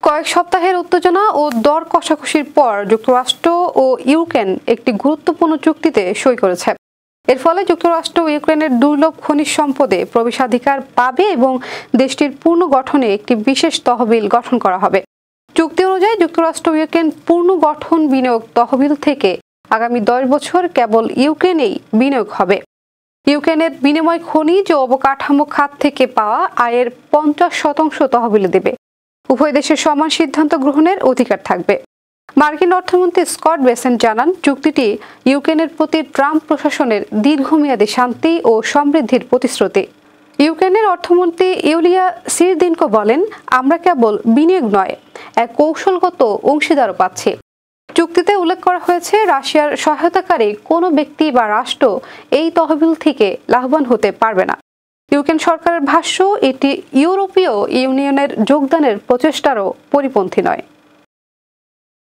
কয়েক সপ্তাহের উত্তেজনা ও দর কষাকষির পর যুক্তরাষ্ট্র ও ইউক্রেন একটি গুরুত্বপূর্ণ চুক্তিতে সই করেছে। এর ফলে যুক্তরাষ্ট্র ইউক্রেনের দুর্লভ খনিজ সম্পদে প্রবেশাধিকার পাবে এবং দেশটির পুনর্গঠনে একটি বিশেষ তহবিল গঠন করা হবে। চুক্তি অনুযায়ী যুক্তরাষ্ট্র ইউক্রেন পুনর্গঠন বিনিয়োগ তহবিল থেকে আগামী 10 বছর কেবল ইউক্রেনেই বিনিয়োগ হবে। ইউক্রেনের বিনিময় খনিজ ও অবকাঠামো খাত থেকে পাওয়া আয়ের 50% তহবিলে দেবে। উভয় দেশের সমান সিদ্ধান্ত গ্রহণের অধিকার থাকবে। মার্কিন অর্থমন্ত্রী স্কট বেসেন্ট জানান, চুক্তিটি ইউক্রেনের প্রতি ট্রাম্প প্রশাসনের দীর্ঘমেয়াদী শান্তি ও সমৃদ্ধির প্রতিশ্রুতি। ইউক্রেনের অর্থমন্ত্রী ইউলিয়া সিরদিনকো বলেন, আমরা কেবল বিনিয়োগ নয়, এক কৌশলগত অংশীদারও পাচ্ছি। চুক্তিতে উল্লেখ করা হয়েছে, রাশিয়ার সহায়তাকারী কোনো ব্যক্তি বা রাষ্ট্র এই তহবিল থেকে লাভবান হতে পারবে না। ইউক্রেন সরকারের ভাষ্য, এটি ইউরোপীয় ইউনিয়নের যোগদানের প্রচেষ্টারও পরিপন্থী নয়।